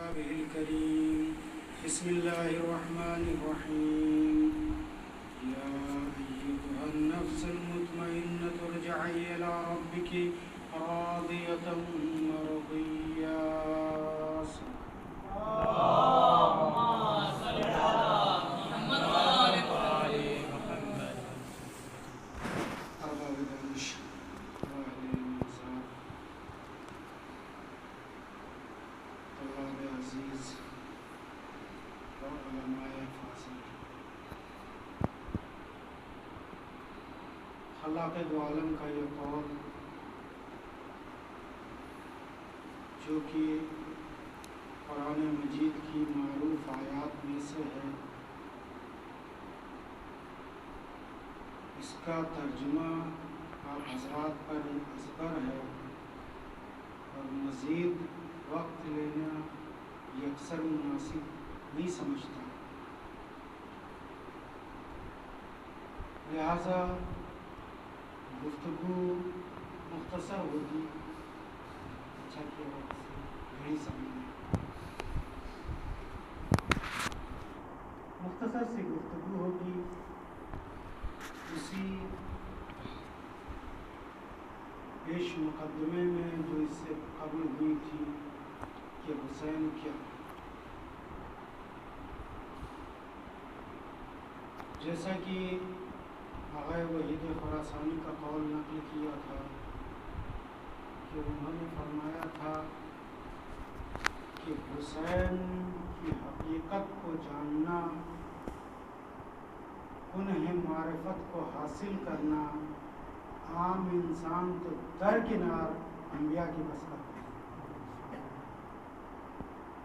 كتابه الكريم. بسم الله الرحمن الرحيم. يا أيتها النفس المطمئنة ارجعي إلى ربك راضية مرضية. خلاق دو عالم کا یہ قول جو کہ قرآن مجید کی معروف آیات میں سے ہے، اس کا ترجمہ آپ حضرات پر ازبر ہے اور مزید وقت لینا یہ اکثر مناسب نہیں سمجھتا، لہذا گفتگو مختصر ہوگی. اچھا کیا نہیں سمجھنا، مختصر سی گفتگو ہوگی. اسی پیش مقدمے میں جو اس سے قبل ہوئی تھی کہ حسین کیا، جیسا کہ آغا وحید خراسانی کا قول نقل کیا تھا کہ انہوں نے فرمایا تھا کہ حسین کی حقیقت کو جاننا، کنہ معرفت کو حاصل کرنا عام انسان تو درکنار انبیاء کی بصیرت ہے.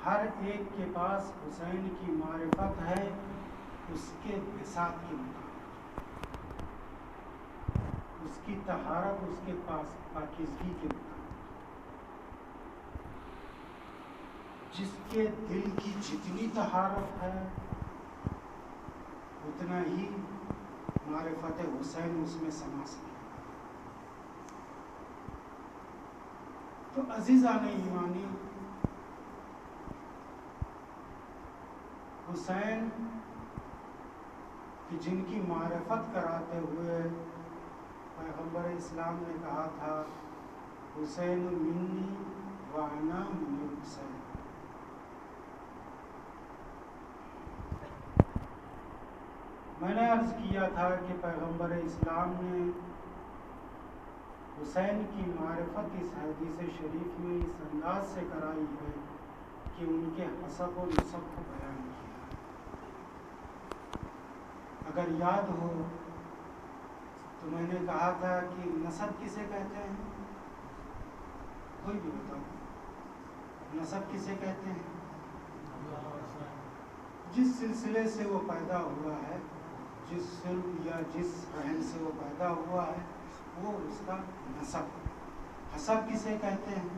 ہر ایک کے پاس حسین کی معرفت ہے اس کے بساط کے مطابق، اس کی طہارت اس کے پاس پاکیزگی کے مطابق. جس کے دل کی جتنی طہارت ہے اتنا ہی معرفت حسین اس میں سما سکے. تو عزیزان ایمانی، حسین کہ جن کی معرفت کراتے ہوئے پیغمبر اسلام نے کہا تھا حسین منی وانا من حسین، میں نے عرض کیا تھا کہ پیغمبر اسلام نے حسین کی معرفت اس حدیث شریف میں اس انداز سے کرائی ہے کہ ان کے حسب و نسب کو بیان کیا. اگر یاد ہو تو میں نے کہا تھا کہ نسب کسے کہتے ہیں؟ کوئی بھی بتاؤ، نسب کسے کہتے ہیں؟ جس سلسلے سے وہ پیدا ہوا ہے، جس سلب یا جس رحم سے وہ پیدا ہوا ہے وہ اس کا نسب. حسب کسے کہتے ہیں؟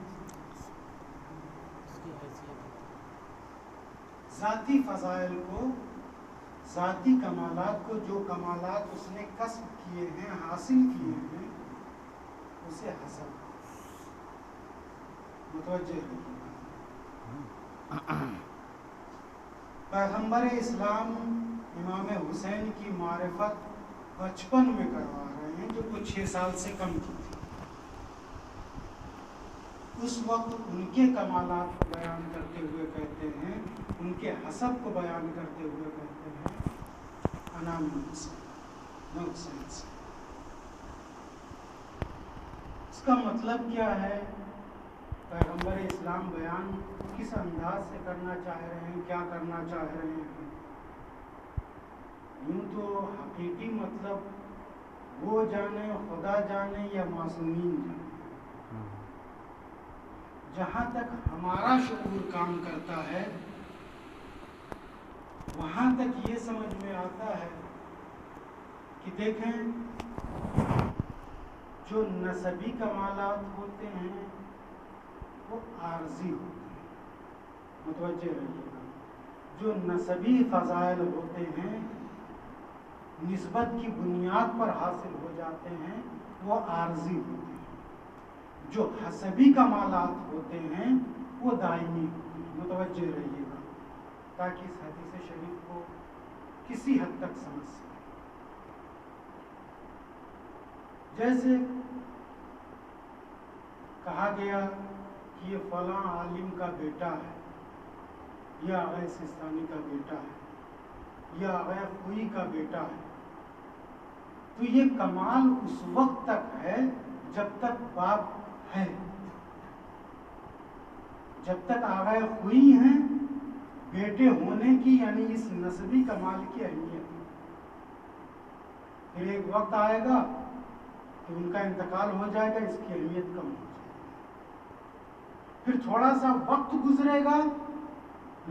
ذاتی فضائل کو، ذاتی کمالات کو، جو کمالات اس نے کسب کیے ہیں، حاصل کیے ہیں، اسے حسب. متوجہ رہیے. پیغمبر اسلام امام حسین کی معرفت بچپن میں کروا رہے ہیں جو کچھ 6 سال سے کم کی تھی. اس وقت ان کے کمالات کو بیان کرتے ہوئے کہتے ہیں، ان کے حسب کو بیان کرتے ہوئے کہتے ہیں انا من حسین، میں حسین سے. اس کا مطلب کیا ہے؟ پیغمبر اسلام بیان کس انداز سے کرنا چاہ رہے ہیں، کیا کرنا چاہ رہے ہیں؟ یوں تو حقیقی مطلب وہ جانے، خدا جانے یا معصومین جانے. جہاں تک ہمارا شعور کام کرتا ہے وہاں تک یہ سمجھ میں آتا ہے کہ دیکھیں جو نسبی کمالات ہوتے ہیں وہ عارضی ہوتے ہیں. متوجہ رہیے گا. جو نسبی فضائل ہوتے ہیں نسبت کی بنیاد پر حاصل ہو جاتے ہیں وہ عارضی ہوتے ہیں. جو حسبی کمالات ہوتے ہیں وہ دائمی ہوتے ہیں. متوجہ رہیے گا تاکہ اس حدیث شریف کو کسی حد تک سمجھ سکیں. جیسے کہا گیا کہ یہ فلاں عالم کا بیٹا ہے، یا آغا سستانی کا بیٹا ہے، یا آغا خوئی کا بیٹا ہے، تو یہ کمال اس وقت تک ہے جب تک باپ ہے. جب تک آغا خوئی ہیں بیٹے ہونے کی، یعنی اس نسبی کمال کی اہمیت ہے. پھر ایک وقت آئے گا کہ ان کا انتقال ہو جائے گا، اس کی اہمیت کم ہو جائے گی. پھر تھوڑا سا وقت گزرے گا،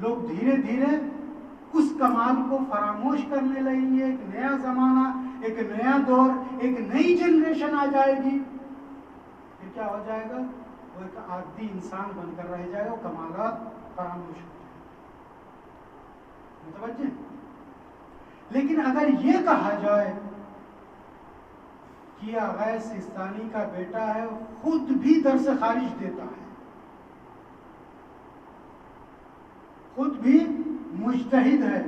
لوگ دھیرے دھیرے اس کمال کو فراموش کرنے لگیں گے. ایک نیا زمانہ، ایک نیا دور، ایک نئی جنریشن آ جائے گی. پھر کیا ہو جائے گا؟ وہ ایک عادی انسان بن کر رہ جائے گا، وہ کمالات فراموش ہو جائے گا. متوجہ؟ لیکن اگر یہ کہا جائے کہ آغا سستانی کا بیٹا ہے، خود بھی در سے خارج دیتا ہے، خود بھی مجتہد ہے،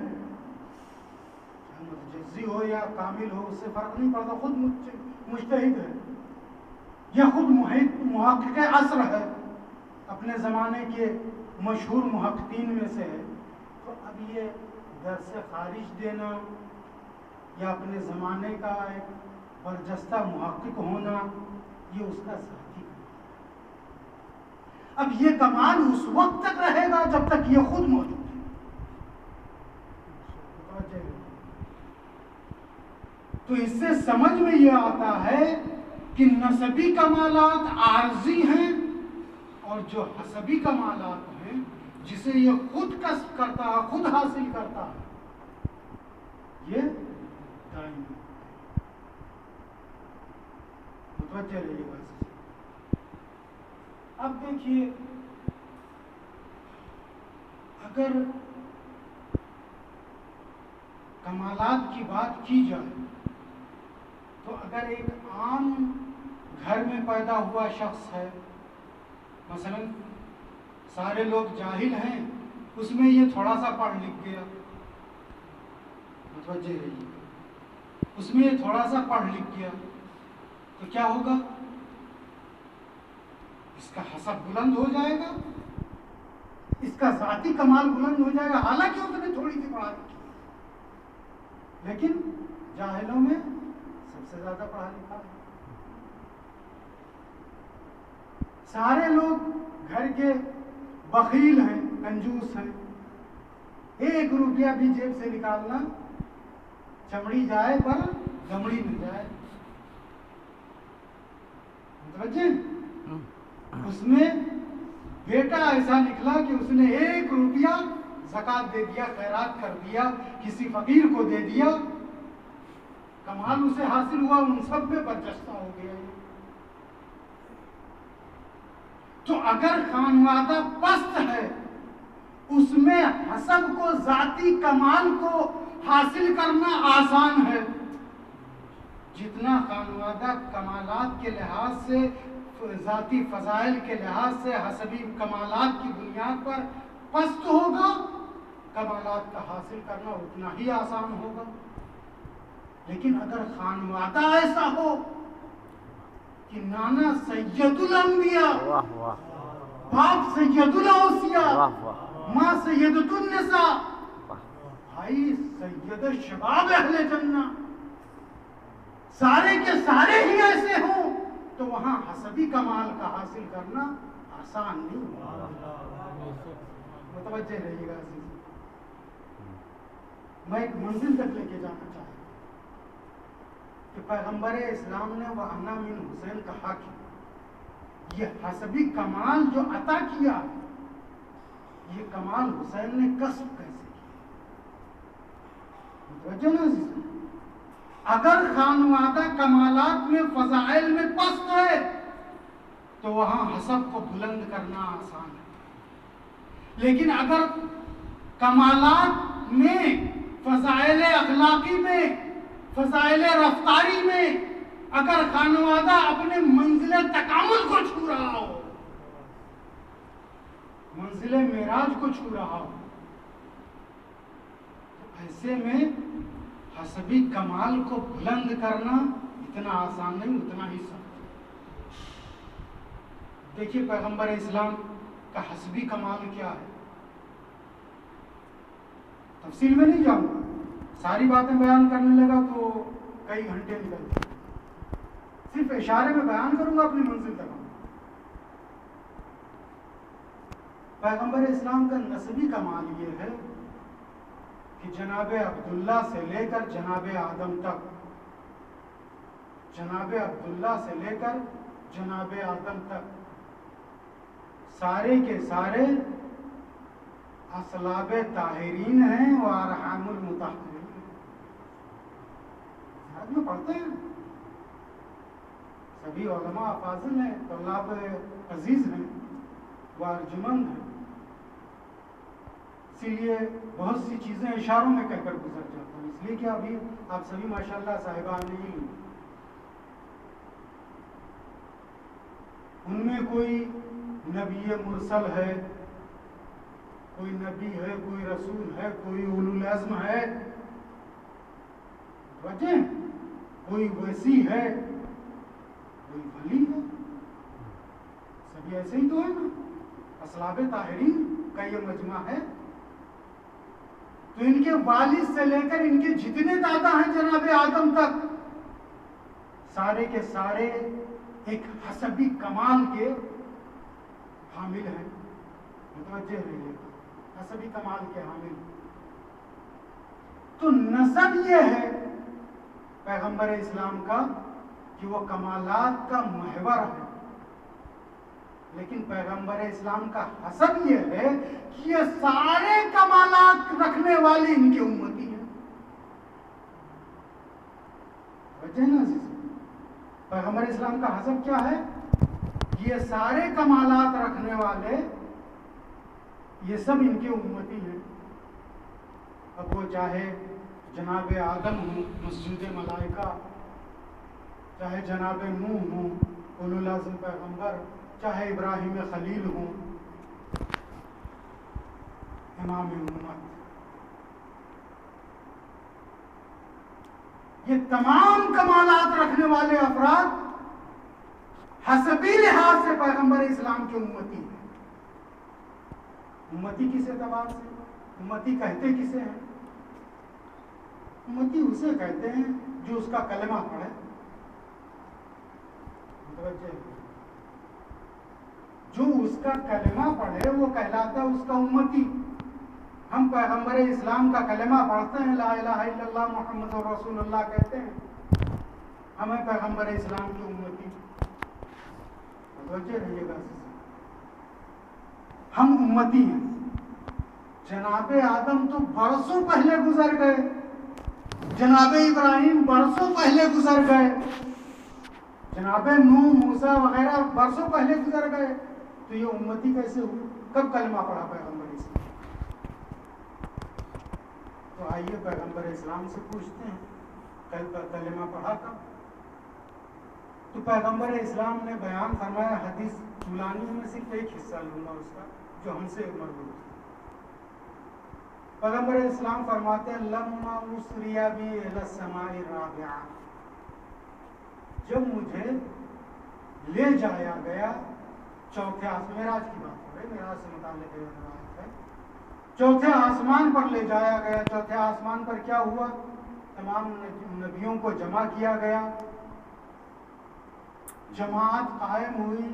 متجزی ہو یا کامل ہو اس سے فرق نہیں پڑتا، خود مجتہد ہے، یا خود محقق عصر ہے، اپنے زمانے کے مشہور محققین میں سے ہے، تو اب یہ در سے خارج دینا یا اپنے زمانے کا ایک برجستہ محقق ہونا، یہ اس کا ذاتی کمال ہے. اب یہ کمال اس وقت تک رہے گا جب تک یہ خود موجود ہے. تو اس سے سمجھ میں یہ آتا ہے کہ نسبی کمالات عارضی ہیں، اور جو حسبی کمالات ہیں جسے یہ خود کسب کرتا ہے، خود حاصل کرتا ہے، یہ دائمی. متوجہ رہیے گا. اب دیکھیے، اگر کمالات کی بات کی جائے تو اگر ایک عام گھر میں پیدا ہوا شخص ہے، مثلا سارے لوگ جاہل ہیں، اس میں یہ تھوڑا سا پڑھ لکھ گیا، متوجہ رہیے، اس میں یہ تھوڑا سا پڑھ لکھ گیا، تو کیا ہوگا؟ اس کا حسب بلند ہو جائے گا، اس کا ذاتی کمال بلند ہو جائے گا، حالانکہ اس نے تھوڑی سی پڑھا لکھی ہے، لیکن جاہلوں میں سب سے زیادہ پڑھا لکھا ہے. سارے لوگ گھر کے بخیل ہیں، کنجوس ہیں، 1 روپیہ بھی جیب سے نکالنا چمڑی جائے پر دمڑی نہ جائے. متوجہ؟ اس میں بیٹا ایسا نکلا کہ اس نے 1 روپیہ زکات دے دیا، خیرات کر دیا، کسی فقیر کو دے دیا، کمال اسے حاصل ہوا، ان سب میں برجستہ ہو گیا. تو اگر خانوادہ پست ہے، اس میں حسب کو، ذاتی کمال کو حاصل کرنا آسان ہے. جتنا خانوادہ کمالات کے لحاظ سے، ذاتی فضائل کے لحاظ سے حسبی کمالات کی بنیاد پر پست ہوگا، کمالات کا حاصل کرنا اتنا ہی آسان ہوگا. لیکن اگر خانوادہ ایسا ہو کہ نانا سید الانبیاء، باپ سید الاوصیاء، ماں سیدۃ النساء، بھائی سید شباب اہل جنہ، سارے کے سارے ہی ایسے ہوں، تو وہاں حسبی کمال کا حاصل کرنا آسان نہیں ہوگا. متوجہ رہیے گا عزیز. میں ایک منزل تک لے کے جانا چاہتا ہوں کہ پیغمبر اسلام نے وَأَنَا مِنْ حسین کہا کہ یہ حسبی کمال جو عطا کیا، یہ کمال حسین نے کسب کیسے کیا؟ متوجہ نا عزیز. اگر خانوادہ کمالات میں، فضائل میں پست ہے، تو وہاں حسب کو بلند کرنا آسان ہے. لیکن اگر کمالات میں، فضائل اخلاقی میں، فضائل رفتاری میں اگر خانوادہ اپنے منزل تکامل کو چھو رہا ہو، منزل معراج کو چھو رہا ہو، تو ایسے میں حسبی کمال کو بلند کرنا اتنا آسان نہیں، اتنا ہی سخت۔ دیکھیے پیغمبر اسلام کا حسبی کمال کیا ہے، تفصیل میں نہیں جاؤں گا، ساری باتیں بیان کرنے لگا تو کئی گھنٹے نکل جائیں، صرف اشارے میں بیان کروں گا اپنی منزل تک۔ پیغمبر اسلام کا نسبی کمال یہ ہے کہ جناب عبداللہ سے لے کر جناب آدم تک، جناب عبداللہ سے لے کر جناب آدم تک سارے کے سارے اصلاب طاہرین ہیں و ارحام المطہرین ہیں۔ ساتھ میں پڑھتے ہیں، سبھی علماء افاضل ہیں، طلاب عزیز ہیں و ارجمند ہیں، اسی لیے بہت سی چیزیں اشاروں میں کہہ کر گزر جاتا ہوں، اس لیے کہ ابھی آپ سبھی ماشاءاللہ صاحبان نہیں ہیں، ان میں کوئی نبی مرسل ہے، کوئی نبی ہے، کوئی رسول ہے، کوئی اولو العزم ہے، وجہ کوئی ویسی ہے، کوئی ولی ہے، سبھی ایسے ہی تو ہے نا، اصلاب طاہرین کا یہ مجمع ہے۔ تو ان کے والد سے لے کر ان کے جتنے دادا ہیں جناب آدم تک، سارے کے سارے ایک حسبی کمال کے حامل ہیں، متوجہ رہیے، حسبی کمال کے حامل۔ تو نسب یہ ہے پیغمبر اسلام کا کہ وہ کمالات کا محور ہے، لیکن پیغمبر اسلام کا حسب یہ ہے کہ یہ سارے کمالات رکھنے والے ان کے امتی ہیں۔ وجہ نا عزیز، پیغمبر اسلام کا حسب کیا ہے؟ یہ سارے کمالات رکھنے والے یہ سب ان کے امتی ہیں، اب وہ چاہے جناب آدم ہوں مسجود ملائکہ، چاہے جناب نوح ہوں اولو العزم پیغمبر، چاہے ابراہیم خلیل ہوں امام امت، یہ تمام کمالات رکھنے والے افراد حسبی لحاظ سے پیغمبر اسلام کے امتی ہیں۔ امتی کس اعتبار سے؟ امتی کہتے کسے ہیں؟ امتی اسے کہتے ہیں جو اس کا کلمہ پڑھے، متوجہ، جو اس کا کلمہ پڑھے وہ کہلاتا ہے اس کا امتی۔ ہم پیغمبر اسلام کا کلمہ پڑھتے ہیں، لا الہ الا اللہ محمد رسول اللہ کہتے ہیں، ہمیں پیغمبر اسلام کی امتی، متوجہ رہیے گا، ہم امتی ہیں۔ جناب آدم تو برسوں پہلے گزر گئے، جناب ابراہیم برسوں پہلے گزر گئے، جناب نوح موسیٰ وغیرہ برسوں پہلے گزر گئے، تو یہ امتی کیسے ہوئی؟ کب کلمہ پڑھا پیغمبر اسلام؟ تو آئیے پیغمبر اسلام سے پوچھتے ہیں کلمہ پڑھا کب؟ تو پیغمبر اسلام نے بیان فرمایا، حدیث طولانی میں صرف ایک حصہ لوں گا اس کا جو ہم سے مربوط ہے۔ پیغمبر اسلام فرماتے ہیں لما اسری بی الی السماء الرابعہ، جب مجھے لے جایا گیا چوتھے آسمان، معراج کی بات ہو رہی ہے، معراج سے متعلق روایت ہے، چوتھے آسمان پر لے جایا گیا۔ چوتھے آسمان پر کیا ہوا؟ تمام نبیوں کو جمع کیا گیا، جماعت قائم ہوئی،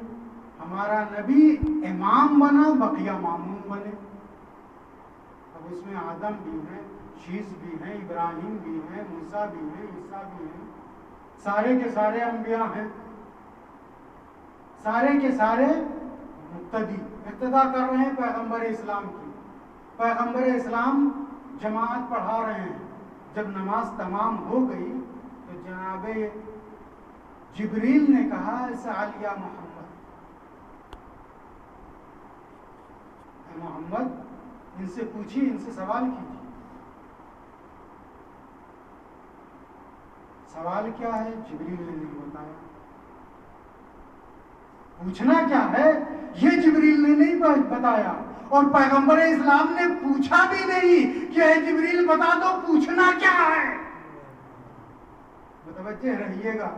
ہمارا نبی امام بنا، بقیہ مامون بنے۔ اب اس میں آدم بھی ہیں، شیس بھی ہیں، ابراہیم بھی ہیں، موسیٰ بھی ہیں، عیسیٰ بھی ہیں، سارے کے سارے انبیاء ہیں، سارے کے سارے مقتدی اقتدا کر رہے ہیں پیغمبر اسلام کی۔ پیغمبر اسلام جماعت پڑھا رہے ہیں، جب نماز تمام ہو گئی تو جناب جبریل نے کہا اسأل یا محمد، اے محمد ان سے پوچھیے، ان سے سوال کیجیے۔ سوال کیا ہے؟ جبریل نے نہیں بتایا۔ پوچھنا کیا ہے یہ جبریل نے نہیں بتایا، اور پیغمبر اسلام نے پوچھا بھی نہیں کہ اے جبریل بتا دو پوچھنا کیا ہے۔ متوجہ رہیے گا،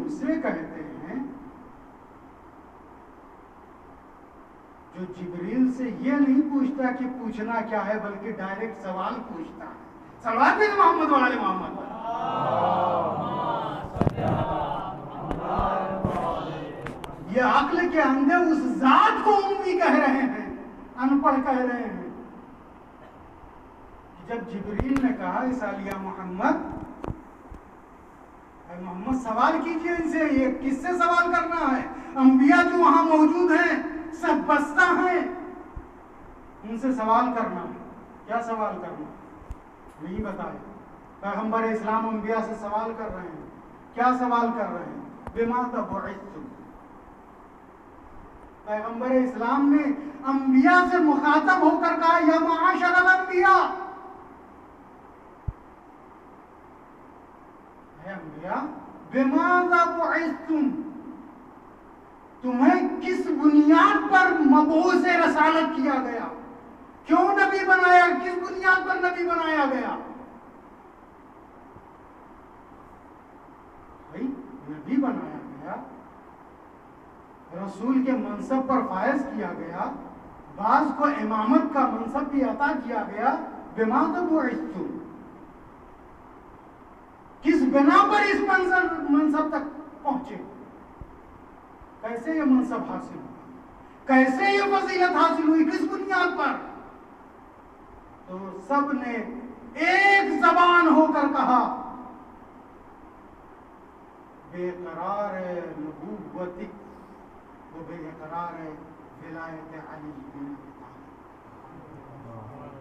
اسے کہتے ہیں جو جبریل سے یہ نہیں پوچھتا کہ پوچھنا کیا ہے، بلکہ ڈائریکٹ سوال پوچھتا ہے۔ سوال بھی محمد والے محمد، یہ عقل کے اندھے اس ذات کو امی کہہ رہے ہیں، ان پڑھ کہہ رہے ہیں۔ جب جبریل نے کہا عیسیٰ محمد، اے محمد سوال کیجئے ان سے، یہ کس سے سوال کرنا ہے؟ انبیاء جو وہاں موجود ہیں سب بستہ ہیں، ان سے سوال کرنا ہے۔ کیا سوال کرنا؟ نہیں بتایا۔ پیغمبر اسلام انبیاء سے سوال کر رہے ہیں۔ کیا سوال کر رہے ہیں؟ بما بعثتم۔ پیغمبر اسلام نے انبیاء سے مخاطب ہو کر کہا یا معاشر الانبیاء، اے انبیاء بما بعثتم، تمہیں کس بنیاد پر مبعوث رسالت کیا گیا؟ کیوں نبی بنایا؟ کس بنیاد پر نبی بنایا گیا؟ بھائی نبی بنایا گیا، رسول کے منصب پر فائز کیا گیا، بعض کو امامت کا منصب بھی عطا کیا گیا۔ بما بعثتم، کس بنا پر اس منصب تک پہنچے؟ کیسے یہ منصب حاصل ہوا؟ کیسے یہ فضیلت حاصل ہوئی؟ کس بنیاد پر؟ تو سب نے ایک زبان ہو کر کہا بے قرار نبوتک و بے قرار ولایت علی بن ابی طالب۔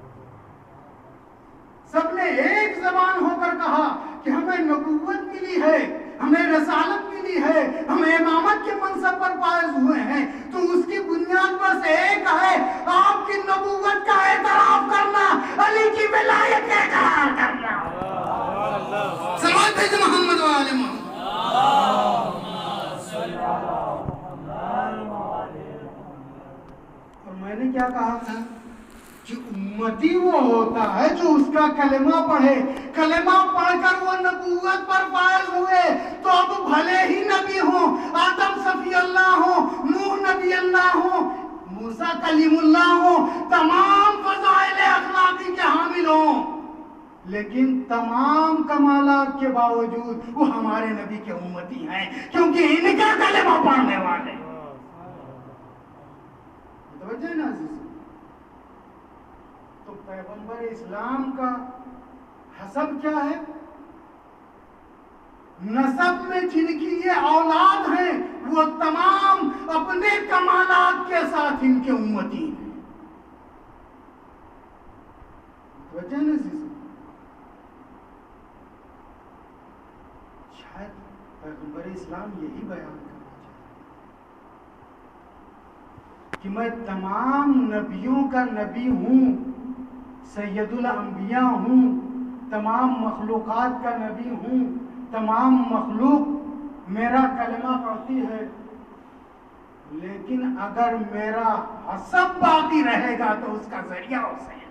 سب نے ایک زبان ہو کر کہا کہ ہمیں نبوت ملی ہے، ہمیں رسالت ملی ہے، ہم امامت کے منصب پر فائز ہوئے ہیں، تو اس کی بنیاد بس ایک ہے، آپ کی نبوت کا اعتراف کرنا، علی کی ولایت کا اقرار کرنا۔ صلوات بھیجو محمد و آل محمد۔ اور میں نے کیا کہا تھا کہ امتی وہ ہوتا ہے جو اس کا کلمہ پڑھے، کلمہ پڑھ کر وہ نبوت پر فائز ہوئے، تو اب بھلے ہی نبی ہوں، آدم صفی اللہ ہوں، نوح نبی اللہ ہوں، موسیٰ کلیم اللہ ہوں، تمام فضائل اخلاقی کے حامل ہوں، لیکن تمام کمالات کے باوجود وہ ہمارے نبی کے امتی ہیں، کیونکہ ان کا کلمہ پڑھنے والے۔ متوجہ نا عزیز؟ تو پیغمبر اسلام کا حسب کیا ہے؟ نسب میں جن کی یہ اولاد ہیں وہ تمام اپنے کمالات کے ساتھ ان کے امتی ہیں۔ وجہ نا عزیز؟ شاید پیغمبر اسلام یہی بیان کرنا چاہتے کہ میں تمام نبیوں کا نبی ہوں، سید الانبیاء ہوں، تمام مخلوقات کا نبی ہوں، تمام مخلوق میرا کلمہ پڑھتی ہے، لیکن اگر میرا حسب باقی رہے گا تو اس کا ذریعہ حسین